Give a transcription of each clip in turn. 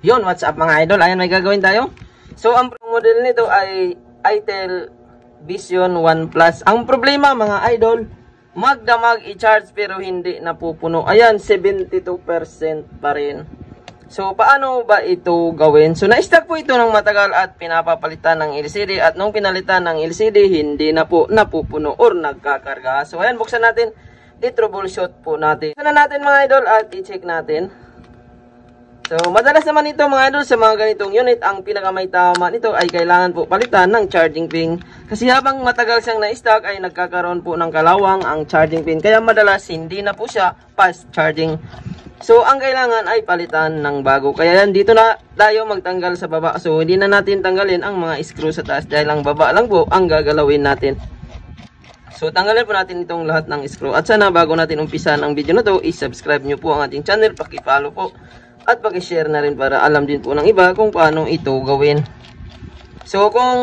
Yun, what's up mga idol? Ayan, may gagawin tayo. So, ang model nito ay Itel Vision 1 Plus. Ang problema mga idol, magdamag i-charge pero hindi napupuno. Ayan, 72% pa rin. So, paano ba ito gawin? So, na-stack po ito ng matagal at pinapapalitan ng LCD. At nung pinalitan ng LCD, hindi na po napupuno or nagkakarga. So, ayan, buksan natin. I-troubleshoot po natin. Buksan na natin mga idol at i-check natin. So, madalas naman ito mga idol sa mga ganitong unit, ang pinakamay tama nito ay kailangan po palitan ng charging pin. Kasi habang matagal siyang na-stock ay nagkakaroon po ng kalawang ang charging pin. Kaya madalas hindi na po siya fast charging. So, ang kailangan ay palitan ng bago. Kaya yan, dito na tayo magtanggal sa baba. So, hindi na natin tanggalin ang mga screw sa taas dahil ang baba lang po ang gagalawin natin. So, tanggalin po natin itong lahat ng screw. At sana bago natin umpisan ang video na to, i-subscribe nyo po ang ating channel, paki-follow po. At paki-share na rin para alam din po ng iba kung paano ito gawin. So, kung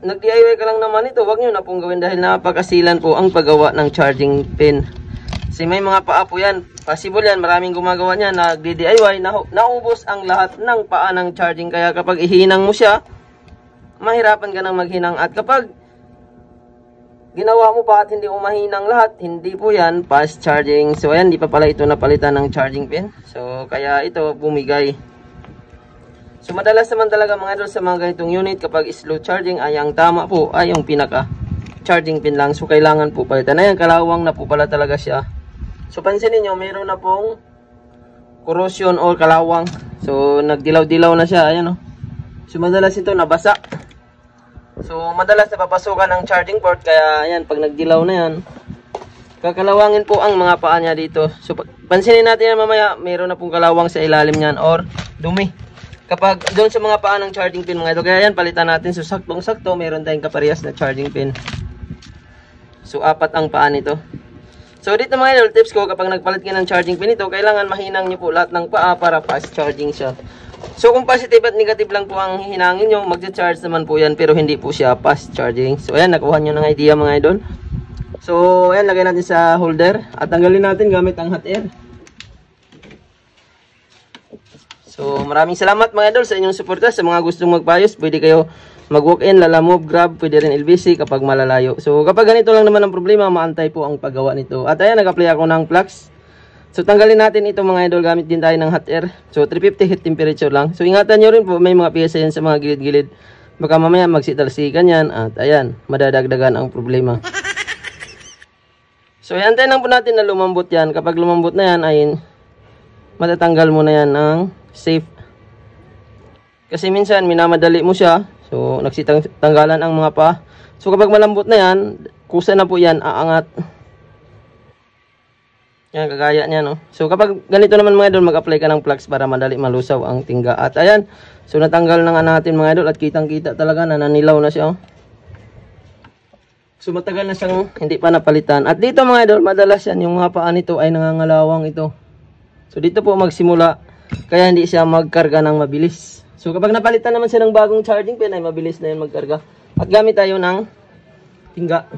nag-DIY ka lang naman ito, wag nyo na pong gawin dahil napakasilan po ang paggawa ng charging pin. Kasi may mga paa po yan. Possible yan, maraming gumagawa niya, nag-DIY, naubos ang lahat ng paa ng charging. Kaya kapag ihinang mo siya, mahirapan ka nang maghinang. At kapag ginawa mo pa at hindi mo mahinang lahat, hindi po yan fast charging. So ayan, di pa pala ito napalitan ng charging pin. So kaya ito bumigay. So madalas naman talaga mga idol sa mga ganitong unit, kapag slow charging ay ang tama po ay yung pinaka charging pin lang. So kailangan po palitan. Ayan, kalawang na po pala talaga siya. So pansinin nyo, mayroon na pong corrosion or kalawang. So nagdilaw-dilaw na siya. Ayan o. So madalas ito nabasa. So, madalas napapasukan ng charging port. Kaya, ayan, pag nagdilaw na yan, kakalawangin po ang mga paa niya dito. So, pansinin natin yan mamaya, mayroon na pong kalawang sa ilalim niyan or dumi. Kapag doon sa mga paa ng charging pin mga ito, kaya yan, palitan natin. So, saktong-sakto, mayroon tayong kaparehas na charging pin. So, 4 ang paa nito. So, dito mga idol, tips ko, kapag nagpalit ka ng charging pin ito, kailangan mahinang nyo po lahat ng paa para fast charging siya. So, kung positive at negative lang po ang hinangin nyo, magcha-charge naman po yan, pero hindi po siya fast charging. So, ayan, nakuha nyo ng idea mga idol. So, ayan, lagay natin sa holder. At tanggalin natin gamit ang hot air. So, maraming salamat mga idol sa inyong suporta. Sa mga gustong magpayos, pwede kayo mag-walk-in, lalamove, grab, pwede rin LBC kapag malalayo. So, kapag ganito lang naman ang problema, maantay po ang paggawa nito. At ayan, nag-apply ako ng flux. So, tanggalin natin ito mga idol, gamit din tayo ng hot air. So, 350 heat temperature lang. So, ingatan nyo rin po, may mga piyesa yan sa mga gilid-gilid. Baka mamaya magsitalsikan yan. At ayan, madadagdagan ang problema. So, iantayin lang po natin na lumambot yan. Kapag lumambot na yan, ay matatanggal mo na yan ng safe. Kasi minsan, minamadali mo siya. So, nagsitanggalan ang mga paa. So, kapag malambot na yan, kusa na po yan, aangat. Yan, kagaya niya, no? So, kapag ganito naman mga idol, mag-apply ka ng flux para madali malusaw ang tingga. At ayan, so natanggal na nga natin mga idol at kitang-kita talaga na nanilaw na siya, oh. So, matagal na siyang hindi pa napalitan. At dito mga idol, madalas yan, yung mga paa nito ay nangangalawang ito. So, dito po magsimula, kaya hindi siya magkarga ng mabilis. So, kapag napalitan naman siya ng bagong charging pin, ay mabilis na yan magkarga. At gamit tayo ng tingga.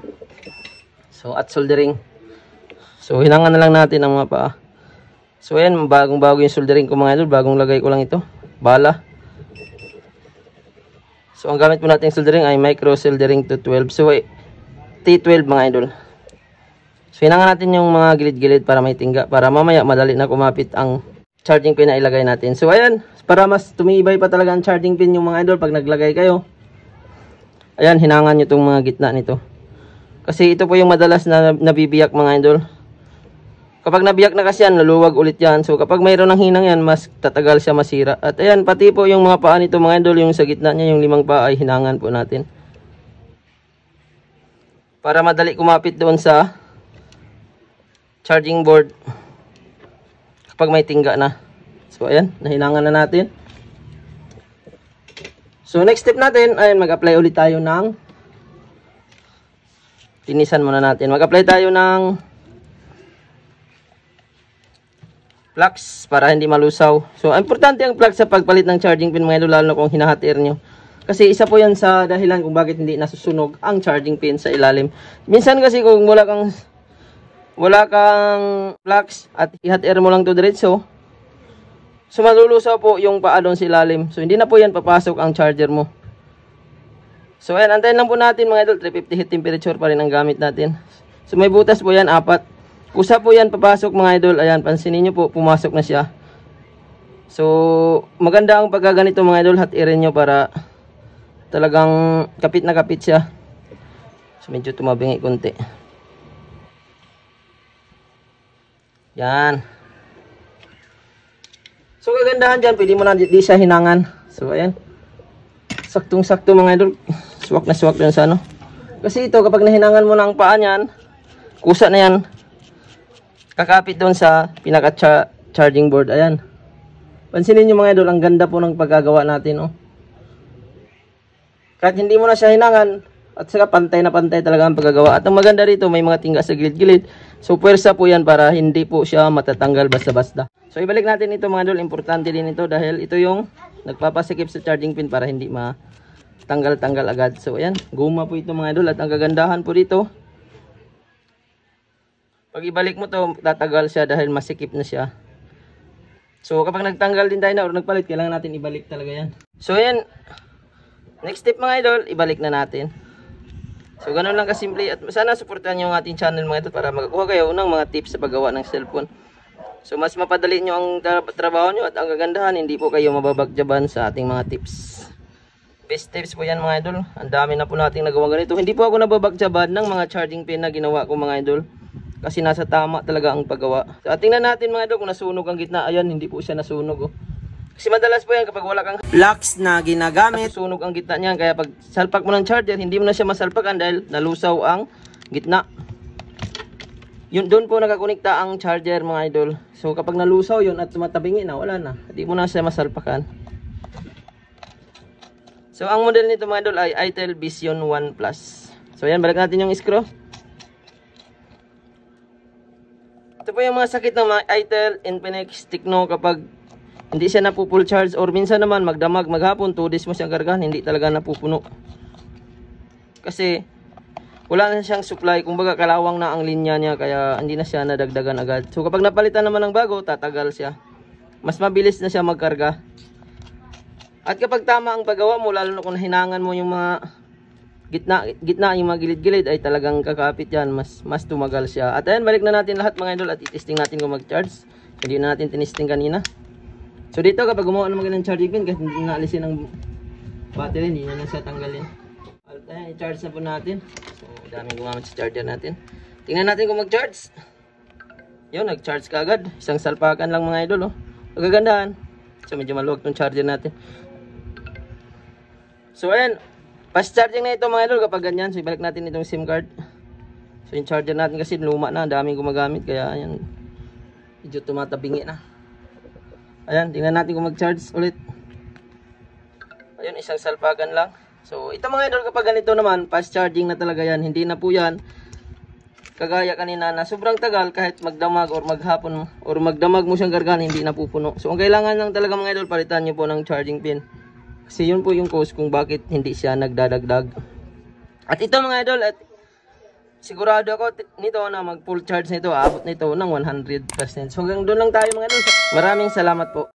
So, at soldering. So, hinangan na lang natin ang mga paa. So, ayan, bagong-bago yung soldering ko mga idol. Bagong lagay ko lang ito. Bala. So, ang gamit po natin soldering ay micro soldering to 12. So, T12 mga idol. So, hinangan natin yung mga gilid-gilid para may tingga. Para mamaya madali na kumapit ang charging pin na ilagay natin. So, ayan, para mas tumibay pa talaga ang charging pin yung mga idol pag naglagay kayo. Ayan, hinangan nyo itong mga gitna nito. Kasi ito po yung madalas na nabibiyak mga idol. Kapag nabiyak na kasi yan, naluwag ulit yan. So, kapag mayroon ng hinang yan, mas tatagal siya masira. At ayan, pati po yung mga paa nito mga idol, yung sa gitna niya, yung 5 paa ay hinangan po natin. Para madali kumapit doon sa charging board. Kapag may tingga na. So, ayan, nahinangan na natin. So, next step natin, ayan, mag-apply ulit tayo ng tinisan muna natin. Mag-apply tayo ng flux para hindi malusaw. So, importante ang flux sa pagpalit ng charging pin mga idol, lalo kung hinahat air nyo. Kasi isa po yan sa dahilan kung bakit hindi nasusunog ang charging pin sa ilalim. Minsan kasi kung wala kang flux at i-hot air mo lang to diretso, So malulusaw po yung paa doon sa ilalim. So hindi na po yan papasok ang charger mo. So ayan, antayin lang po natin mga idol, 350 heat temperature pa rin ang gamit natin. So may butas po yan, 4. Kusa po yan papasok mga idol. Ayan, pansinin nyo po, pumasok na siya. So maganda ang pagkaganito mga idol, hot air nyo para talagang kapit na kapit siya. So medyo tumabingi konti. Yan. So kagandahan dyan, pwede mo na di siya hinangan. So ayan, saktong sakto mga idol, swak na swak dun sa ano. Kasi ito kapag nahinangan mo na ang paa nyan, kusa na yan, kakapit doon sa pinaka charging board. Ayan, pansinin nyo mga idol, ang ganda po ng pagkagawa natin, oh. Kahit hindi mo na siya hinangan, at saka pantay na pantay talaga ang pagkagawa. At ang maganda rito, may mga tingga sa gilid-gilid. So puwersa po yan para hindi po siya matatanggal basta-basta. So ibalik natin ito mga idol, importante din ito dahil ito yung nagpapasikip sa charging pin para hindi matanggal-tanggal agad. So ayan, guma po ito mga idol, at ang kagandahan po dito, pag ibalik mo to, tatagal siya dahil masikip na siya. So kapag nagtanggal din tayo na o nagpalit, kailangan natin ibalik talaga yan. So ayan, next step mga idol, ibalik na natin. So ganun lang kasimple, at sana suportahan nyo ang ating channel mga idol para makakuha kayo ng mga tips sa paggawa ng cellphone. So mas mapadali nyo ang trabaho nyo, at ang kagandahan, hindi po kayo mababagjaban sa ating mga tips. Best tips po yan mga idol. Ang dami na po nating nagawa ganito. Hindi po ako nababagjaban ng mga charging pin na ginawa ko mga idol, kasi nasa tama talaga ang paggawa. So tingnan natin mga idol kung nasunog ang gitna. Ayan, hindi po siya nasunog, oh. Kasi madalas po yan kapag wala kang locks na ginagamit, sunog ang gitna niyan. Kaya pag salpak mo ng charger, hindi mo na siya masalpakan dahil nalusaw ang gitna. Yun, doon po nakakonekta ang charger mga idol. So kapag nalusaw yun at tumatabingi na, wala na. Hindi mo na siya masalpakan. So ang model nito mga idol ay Itel Vision 1 Plus. So yan, balik natin yung screw. Ito po yung mga sakit ng mga Itel, Infinix, Tecno kapag hindi siya napupull charge, or minsan naman magdamag maghapon, 2 days mo siyang kargahan, hindi talaga napupuno. Kasi wala na siyang supply, kumbaga kalawang na ang linya niya, kaya hindi na siya nadagdagan agad. So kapag napalitan naman ng bago, tatagal siya. Mas mabilis na siya magkarga. At kapag tama ang paggawa mo, lalo na kung hinangan mo yung mga gitna yung mga gilid-gilid, ay talagang kakapit yan, mas tumagal siya. At ayan, balik na natin lahat mga idol, at i-testing natin kung mag-charge. Hindi na natin tinisting kanina. So dito kapag gumawa naman ng charging pin, kahit hindi naalisin ang battery, hindi na siya tanggalin. At ayan, i-charge na po natin. So daming gumamit sa charger natin. Tingnan natin kung mag-charge. Yun, nag-charge ka agad. Isang salpakan lang mga idol, oh. Pagkagandahan. So medyo maluwag tong charger natin. So ayan, fast charging na ito mga idol kapag ganyan. So ibalik natin itong SIM card. So yung charger natin kasi luma na, daming gumagamit, kaya ayan, medyo tumatabingi na. Ayan, tingnan natin kung mag-charge ulit. Ayun, isang salpakan lang. So ito mga idol, kapag ganito naman, fast charging na talaga yan. Hindi na po yan kagaya kanina na sobrang tagal, kahit magdamag or maghapon or magdamag mo siyang kargahan, hindi na pupuno. So ang kailangan lang talaga mga idol, palitan nyo po ng charging pin. Kasi yun po yung cause kung bakit hindi siya nagdadagdag. At ito mga idol, at sigurado ako nito na mag full charge nito, aabot nito ng 100%. So hanggang doon lang tayo mga idol. Maraming salamat po.